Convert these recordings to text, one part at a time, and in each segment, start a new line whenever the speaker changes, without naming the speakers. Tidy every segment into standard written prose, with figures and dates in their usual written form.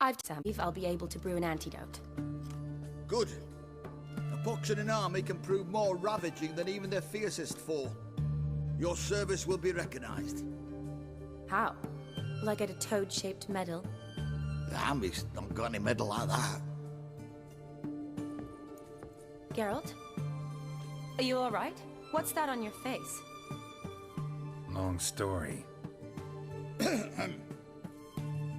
I'll be able to brew an antidote.
Good. A pox in an army can prove more ravaging than even their fiercest foe. Your service will be recognized.
How? Will I get a toad-shaped medal?
The army's not got any medal like that.
Geralt? Are you alright? What's that on your face?
Long story.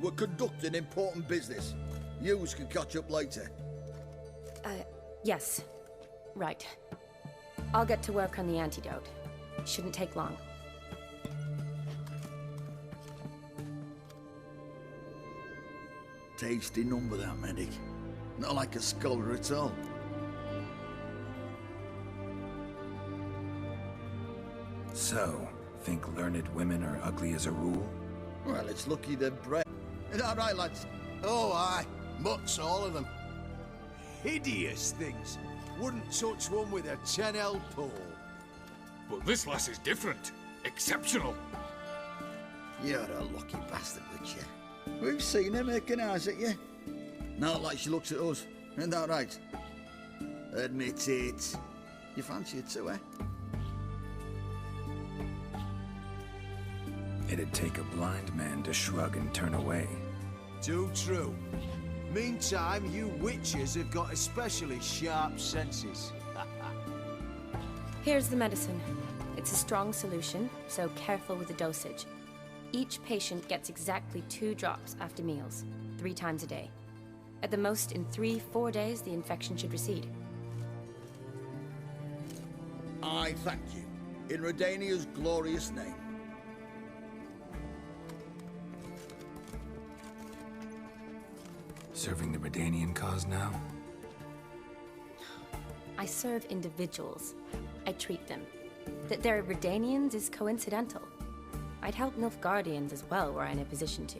We're conducting important business. Yous can catch up later.
Yes. Right. I'll get to work on the antidote. Shouldn't take long.
Tasty number, that medic. Not like a scholar at all.
So, think learned women are ugly as a rule?
Well, it's lucky they're bred. Is that right, lads?
Oh, aye. Mutts, all of them.
Hideous things. Wouldn't touch one with a 10L pole.
But this lass is different. Exceptional.
You're a lucky bastard, Witcher. We've seen her making eyes at you. Not like she looks at us. Isn't that right? Admit it. You fancy it too, eh?
It'd take a blind man to shrug and turn away.
Too true. Meantime, you witches have got especially sharp senses.
Here's the medicine. It's a strong solution, so careful with the dosage. Each patient gets exactly 2 drops after meals, 3 times a day. At the most, in 3-4 days, the infection should recede.
I thank you. In Redania's glorious name.
Serving the Redanian cause now?
I serve individuals. I treat them. That they're Redanians is coincidental. I'd help Nilfgaardians as well were I in a position to.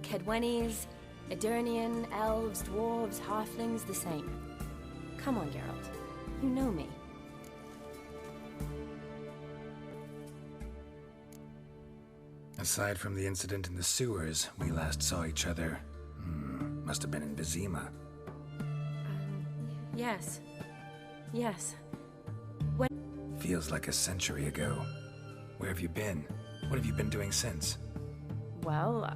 Kedwenis, Edirnian, elves, dwarves, halflings, the same. Come on, Geralt. You know me.
Aside from the incident in the sewers, we last saw each other. Must have been in Vizima.
Yes. Yes.
Feels like a century ago. Where have you been? What have you been doing since?
Well,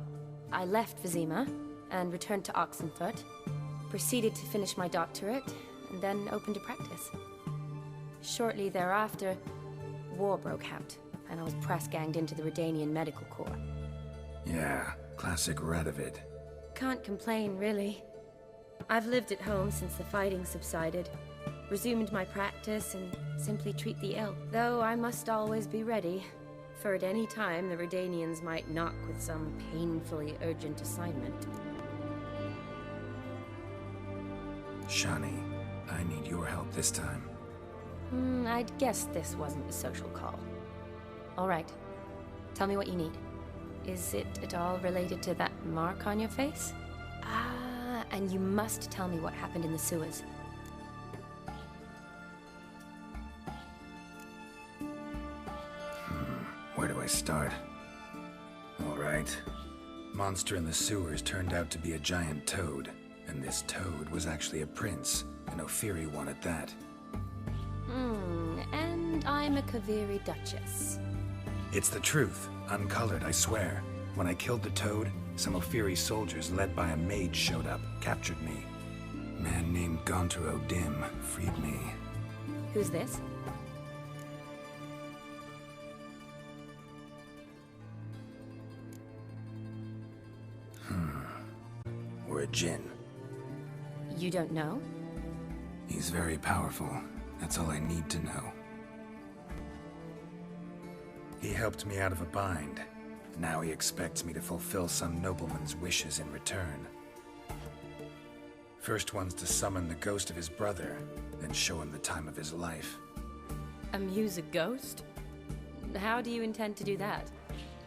I left Vizima and returned to Oxenfurt, proceeded to finish my doctorate, and then opened a practice. Shortly thereafter, war broke out, and I was press-ganged into the Redanian Medical Corps.
Yeah, classic Radovid.
Can't complain, really. I've lived at home since the fighting subsided, resumed my practice, and simply treat the ill. Though I must always be ready, for at any time the Redanians might knock with some painfully urgent assignment.
Shani, I need your help this time.
I'd guess this wasn't a social call. All right. Tell me what you need. Is it at all related to that mark on your face? Ah, and you must tell me what happened in the sewers.
Where do I start? All right. Monster in the sewers turned out to be a giant toad, and this toad was actually a prince, an Ophiri one at that.
And I'm a Kaviri Duchess.
It's the truth, uncolored, I swear. When I killed the toad, some Ophiri soldiers led by a mage showed up, captured me. A man named Gaunter O'Dim freed me.
Who's this?
We're a djinn.
You don't know?
He's very powerful. That's all I need to know. He helped me out of a bind. Now he expects me to fulfill some nobleman's wishes in return. First one's to summon the ghost of his brother, then show him the time of his life.
Amuse a ghost? How do you intend to do that?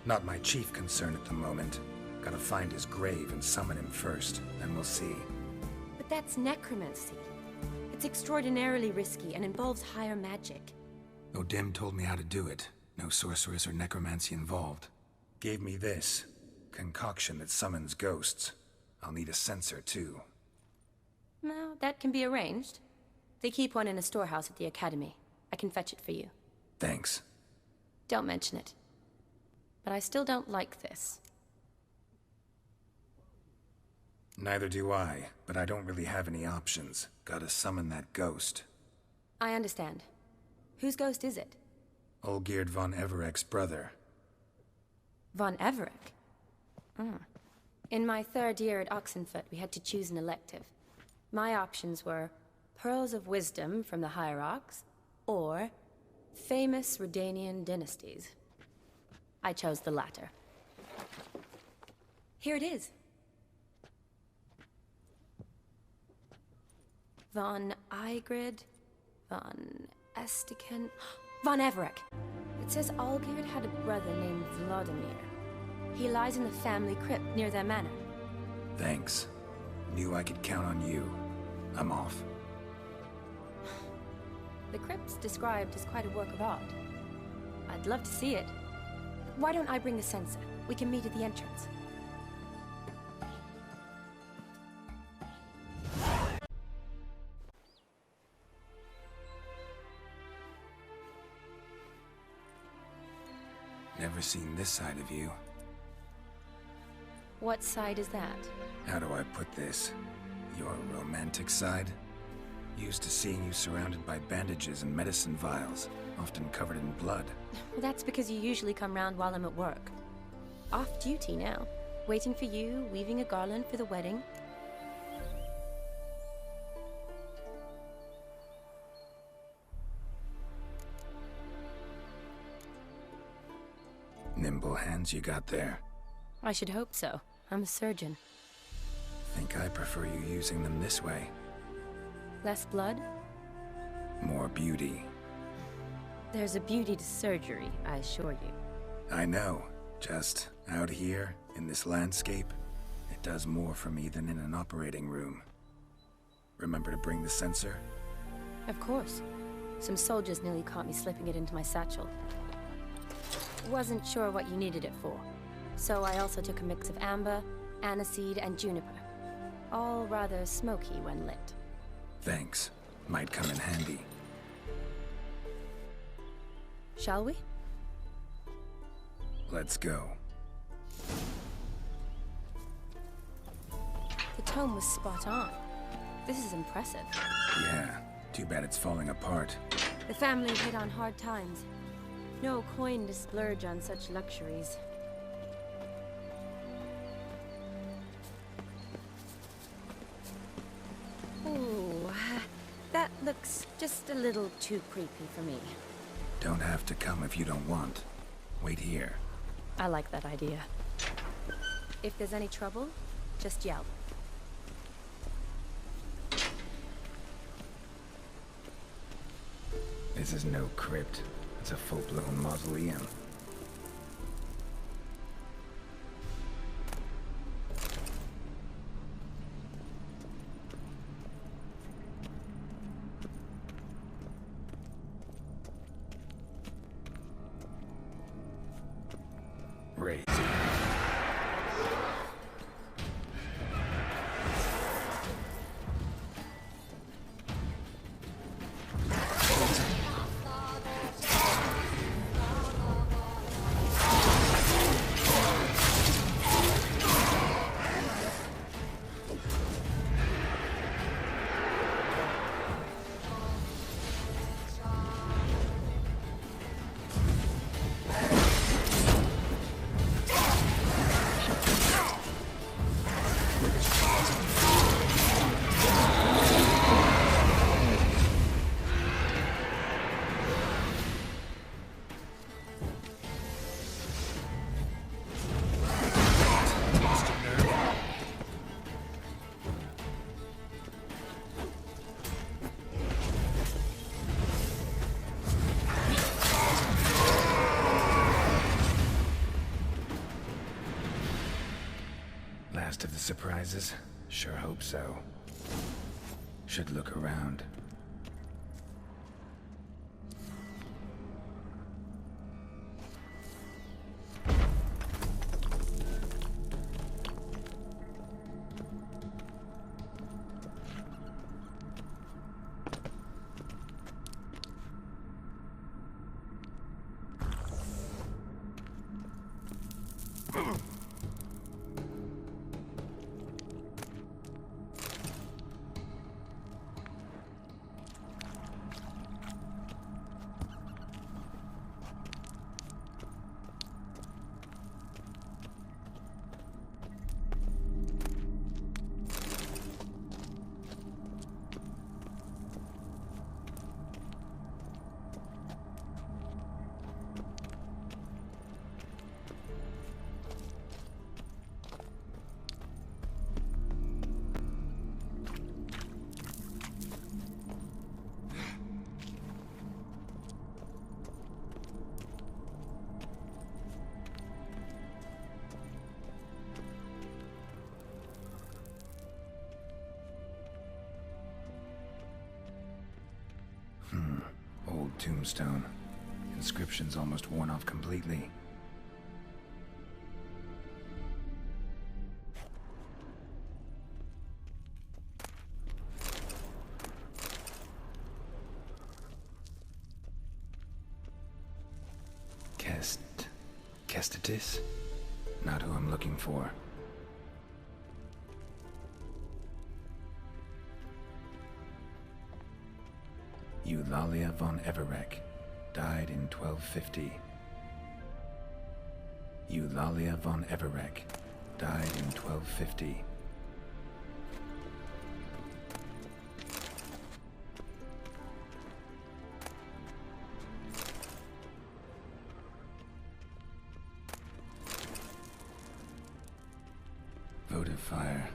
Not my chief concern at the moment. Gotta find his grave and summon him first, then we'll see.
But that's necromancy. It's extraordinarily risky and involves higher magic.
O'Dim told me how to do it. No sorceress or necromancy involved. Gave me this concoction that summons ghosts. I'll need a sensor, too.
No, that can be arranged. They keep one in a storehouse at the Academy. I can fetch it for you.
Thanks.
Don't mention it. But I still don't like this.
Neither do I, but I don't really have any options. Gotta summon that ghost.
I understand. Whose ghost is it?
Olgierd von Everek's brother.
Von Everek? In my third year at Oxenfoot, we had to choose an elective. My options were Pearls of Wisdom from the Hierarchs, or Famous Redanian Dynasties. I chose the latter. Here it is. Von Igrid, von Estiken, von Everek. It says Olgierd had a brother named Vladimir. He lies in the family crypt near their manor.
Thanks. Knew I could count on you. I'm off.
The crypt's described as quite a work of art. I'd love to see it. Why don't I bring the sensor? We can meet at the entrance.
Never seen this side of you.
What side is that?
How do I put this? Your romantic side? Used to seeing you surrounded by bandages and medicine vials, often covered in blood.
Well, that's because you usually come round while I'm at work. Off duty now. Waiting for you, weaving a garland for the wedding.
Nimble hands you got there.
I should hope so. I'm a surgeon.
Think I prefer you using them this way.
Less blood?
More beauty.
There's a beauty to surgery, I assure you.
I know. Just out here, in this landscape, it does more for me than in an operating room. Remember to bring the sensor?
Of course. Some soldiers nearly caught me slipping it into my satchel. Wasn't sure what you needed it for, so I also took a mix of amber, aniseed, and juniper. All rather smoky when lit.
Thanks. Might come in handy.
Shall we?
Let's go.
The tome was spot on. This is impressive.
Yeah, too bad it's falling apart.
The family hit on hard times. No coin to splurge on such luxuries. Ooh, that looks just a little too creepy for me.
Don't have to come if you don't want. Wait here.
I like that idea. If there's any trouble, just yell.
This is no crypt. It's a full-blown mausoleum. Raise. Last of the surprises? Sure hope so. Should look around. Old tombstone. Inscription's almost worn off completely. Kestitis? Not who I'm looking for. Eulalia von Everec, died in 1250. Eulalia von Everec, died in 1250. Votive fire,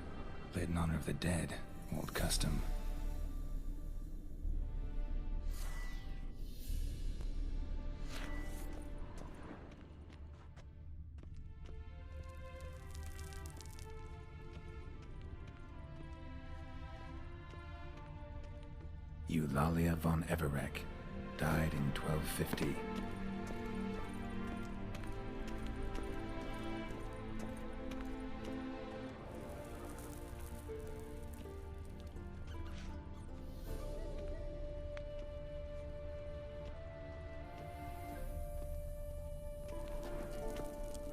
lit in honor of the dead, old custom. Eulalia von Everec, died in 1250.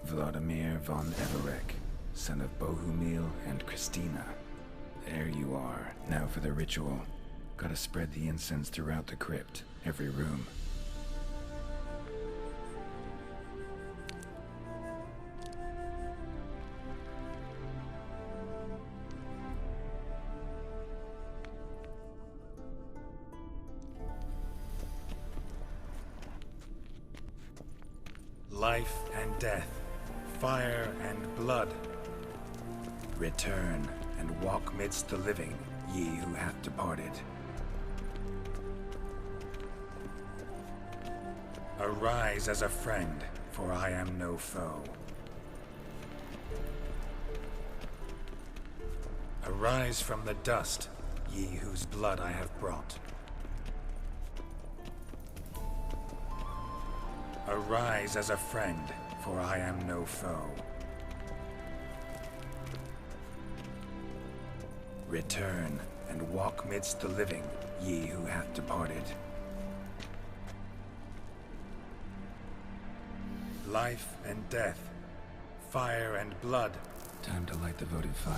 Vladimir von Everec, son of Bohumil and Christina. There you are, now for the ritual. Gotta spread the incense throughout the crypt, every room.
Life and death, fire and blood.
Return and walk midst the living, ye who hath departed.
Arise as a friend, for I am no foe. Arise from the dust, ye whose blood I have brought. Arise as a friend, for I am no foe.
Return and walk midst the living, ye who hath departed.
Life and death, fire and blood.
Time to light the votive fire.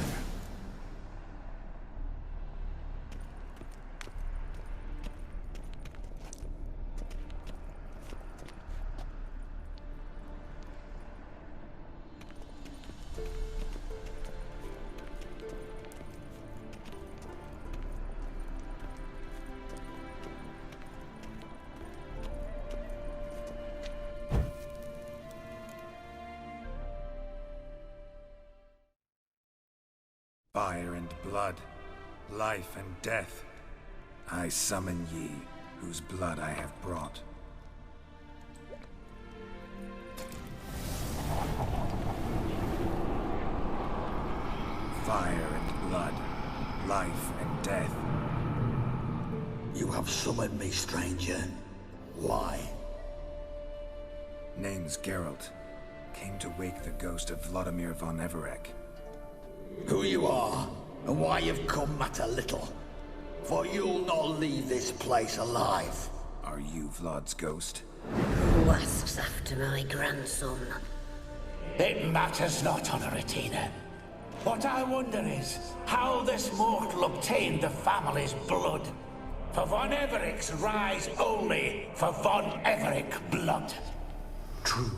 Fire and blood, life and death.
I summon ye, whose blood I have brought. Fire and blood, life and death.
You have summoned me, stranger. Why?
Name's Geralt. Came to wake the ghost of Vladimir von Everec.
Who you are, and why you've come matter little. For you'll not leave this place alive.
Are you Vlad's ghost?
Who asks after my grandson?
It matters not, Honoratina. What I wonder is how this mortal obtained the family's blood. For von Everec's rise only for von Everec blood.
True.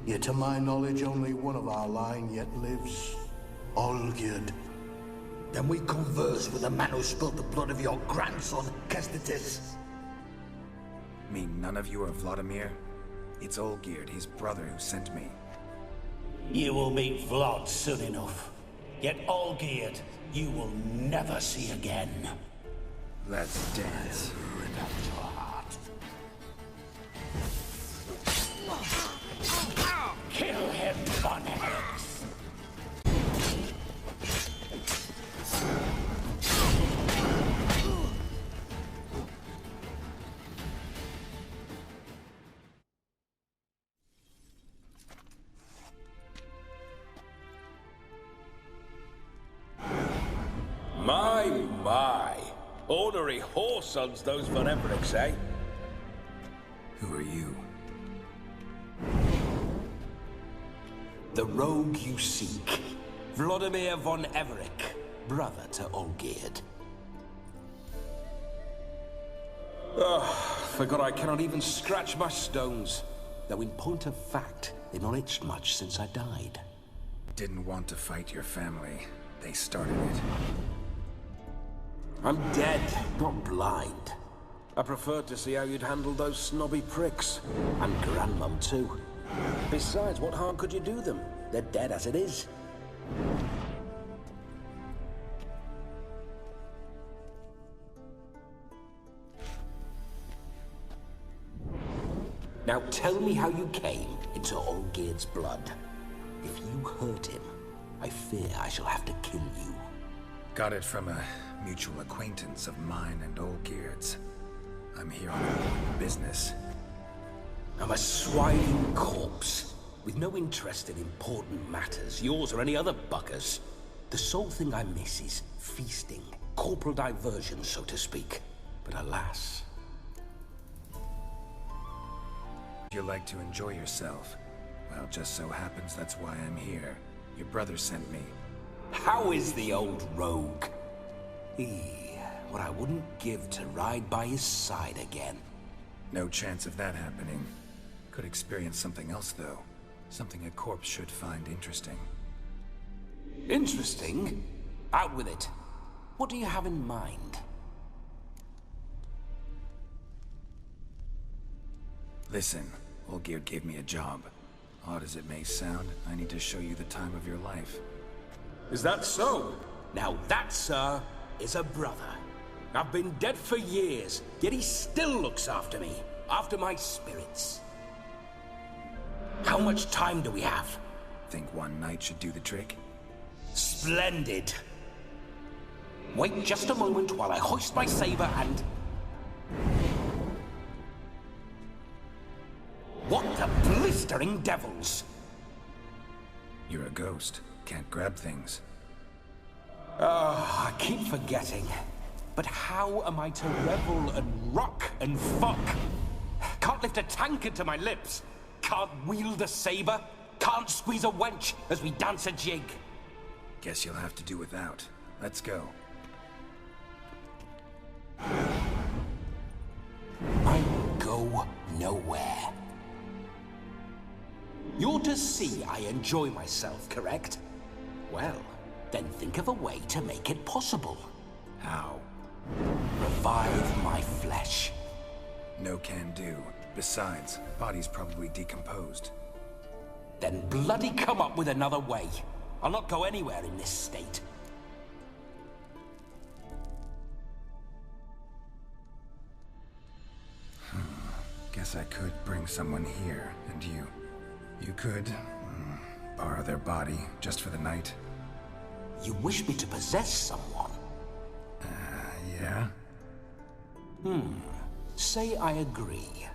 Yet to my knowledge, only one of our line yet lives. Olgierd.
Then we converse with the man who spilled the blood of your grandson, Kestitis.
Mean none of you are Vladimir? It's Olgierd, his brother, who sent me.
You will meet Vlad soon enough. Yet Olgierd, you will never see again.
Let's dance.
Kill him, von Everec. My. Ornery whoresons, those Von Evericks, eh?
Who are you?
The rogue you seek. Vladimir von Everec, brother to Olgierd. Forgot I cannot even scratch my stones. Though in point of fact, they've not itched much since I died.
Didn't want to fight your family. They started it.
I'm dead, not blind. I preferred to see how you'd handle those snobby pricks. And Grandmum, too. Besides, what harm could you do them? They're dead as it is. Now tell me how you came into Olgierd's blood. If you hurt him, I fear I shall have to kill you.
Got it from a mutual acquaintance of mine and Olgierd's. I'm here on important business.
I'm a swine corpse, with no interest in important matters, yours or any other buckers. The sole thing I miss is feasting, corporal diversion, so to speak. But alas...
You like to enjoy yourself. Well, just so happens that's why I'm here. Your brother sent me.
How is the old rogue? What I wouldn't give to ride by his side again.
No chance of that happening. Could experience something else, though. Something a corpse should find interesting.
Interesting? Out with it. What do you have in mind?
Listen, Olgierd gave me a job. Odd as it may sound, I need to show you the time of your life.
Is that so? Now that, sir, is a brother. I've been dead for years, yet he still looks after me, after my spirits. How much time do we have?
Think one night should do the trick?
Splendid. Wait just a moment while I hoist my saber and... What the blistering devils?
You're a ghost. Can't grab things.
I keep forgetting. But how am I to revel and rock and fuck? Can't lift a tankard to my lips. Can't wield a saber. Can't squeeze a wench as we dance a jig.
Guess you'll have to do without. Let's go.
I will go nowhere. You're to see I enjoy myself, correct? Well, then think of a way to make it possible.
How?
Revive my flesh.
No can do. Besides, body's probably decomposed.
Then bloody come up with another way. I'll not go anywhere in this state.
Guess I could bring someone here, and you. You could borrow their body just for the night.
You wish me to possess someone?
Yeah?
Say I agree.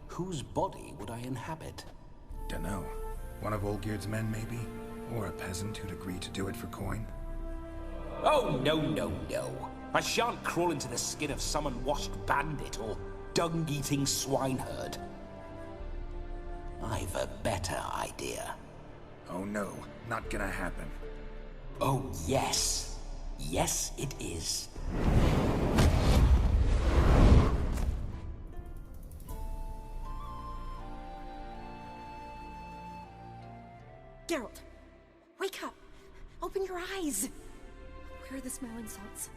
Whose body would I inhabit?
Dunno. One of Olgierd's men, maybe? Or a peasant who'd agree to do it for coin?
Oh, no. I shan't crawl into the skin of some unwashed bandit or dung-eating swineherd. I've a better idea.
Oh no, not gonna happen.
Oh, yes. Yes, it is.
Geralt, wake up! Open your eyes! Where are the smelling salts?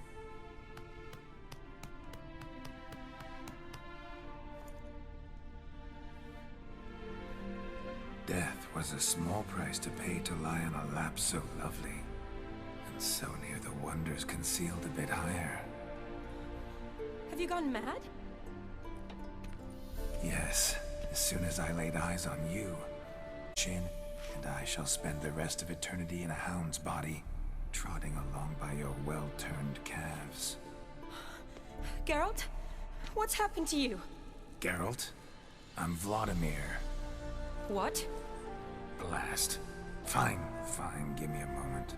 Death was a small price to pay to lie on a lap so lovely, and so near the wonders concealed a bit higher.
Have you gone mad?
Yes, as soon as I laid eyes on you, Chin and I shall spend the rest of eternity in a hound's body, trotting along by your well-turned calves.
Geralt? What's happened to you?
Geralt? I'm Vladimir.
What?
Blast. Fine, give me a moment.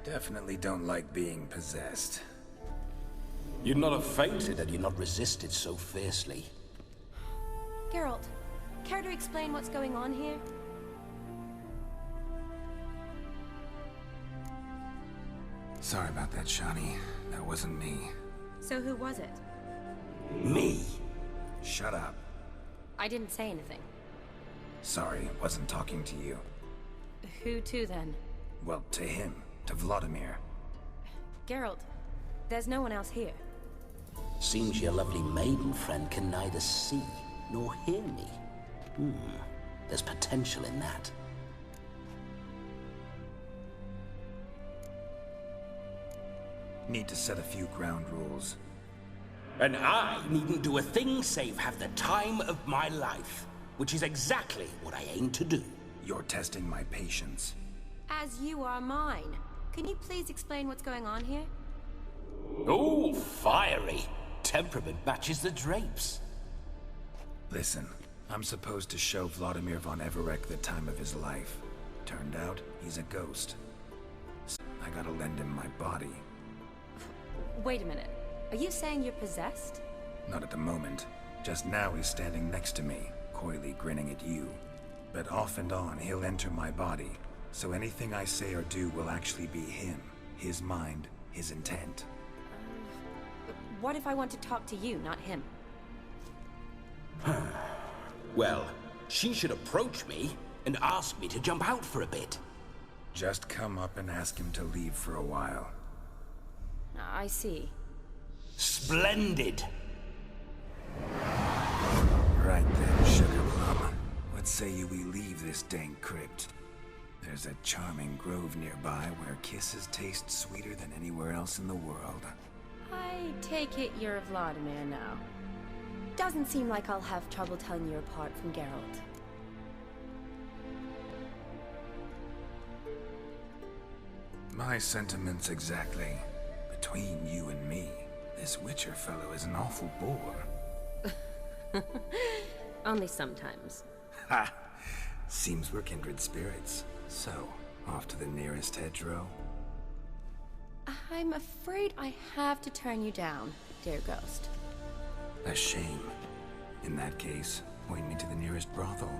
Definitely don't like being possessed.
You'd not have fainted had you not resisted so fiercely.
Geralt, care to explain what's going on here?
Sorry about that, Shani. That wasn't me.
So who was it?
Me?
Shut up.
I didn't say anything.
Sorry, wasn't talking to you.
Who to then?
Well, to him. To Vladimir.
Geralt, there's no one else here.
Seems your lovely maiden friend can neither see nor hear me. There's potential in that.
Need to set a few ground rules.
And I needn't do a thing save have the time of my life, which is exactly what I aim to do.
You're testing my patience.
As you are mine. Can you please explain what's going on here?
Oh, fiery. Temperament matches the drapes.
Listen, I'm supposed to show Vladimir von Everec the time of his life. Turned out, he's a ghost. I gotta lend him my body.
Wait a minute. Are you saying you're possessed?
Not at the moment. Just now he's standing next to me, coyly grinning at you. But off and on, he'll enter my body. So anything I say or do will actually be him. His mind, his intent.
What if I want to talk to you, not him?
Well, she should approach me and ask me to jump out for a bit.
Just come up and ask him to leave for a while.
I see.
Splendid!
Right then, Sugar Plum. What say you we leave this dank crypt? There's a charming grove nearby where kisses taste sweeter than anywhere else in the world.
I take it you're Vladimir now. Doesn't seem like I'll have trouble telling you apart from Geralt.
My sentiments exactly. Between you and me, this Witcher fellow is an awful bore.
Only sometimes.
Ha! Seems we're kindred spirits. So, off to the nearest hedgerow?
I'm afraid I have to turn you down, dear ghost.
A shame. In that case, point me to the nearest brothel.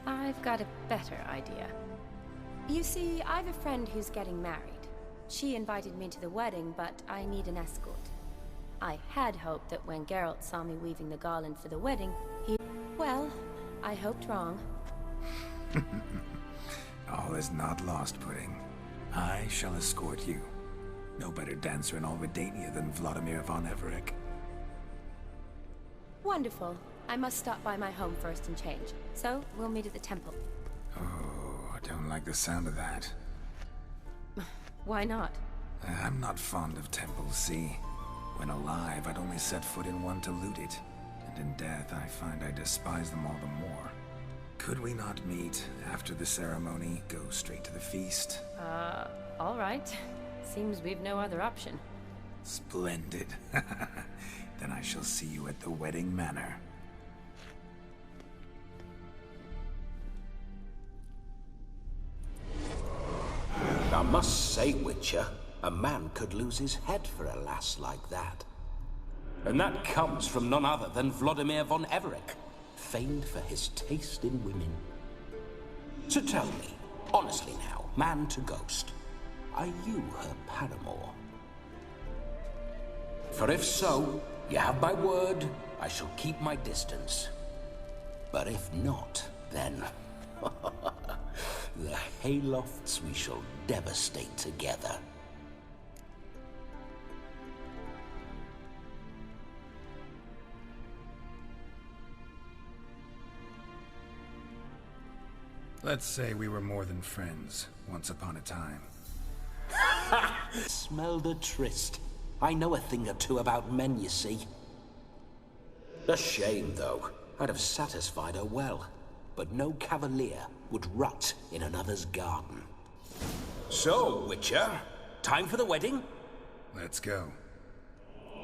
I've got a better idea. You see, I've a friend who's getting married. She invited me to the wedding, but I need an escort. I had hoped that when Geralt saw me weaving the garland for the wedding, well, I hoped wrong.
All is not lost, Pudding. I shall escort you. No better dancer in all Redania than Vladimir von Everec.
Wonderful. I must stop by my home first and change. So, we'll meet at the temple.
Oh, I don't like the sound of that.
Why not?
I'm not fond of temples, see? When alive, I'd only set foot in one to loot it. And in death, I find I despise them all the more. Could we not meet after the ceremony, go straight to the feast?
All right. Seems we've no other option.
Splendid. Then I shall see you at the wedding manor.
I must say, Witcher, a man could lose his head for a lass like that. And that comes from none other than Vladimir von Everec, famed for his taste in women. So tell me, honestly now, man to ghost, are you her paramour? For if so, you have my word, I shall keep my distance. But if not, then the haylofts we shall devastate together.
Let's say we were more than friends, once upon a time.
Smell the tryst. I know a thing or two about men, you see. A shame, though. I'd have satisfied her well. But no cavalier would rot in another's garden. So, Witcher, time for the wedding?
Let's go.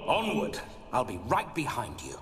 Onward. I'll be right behind you.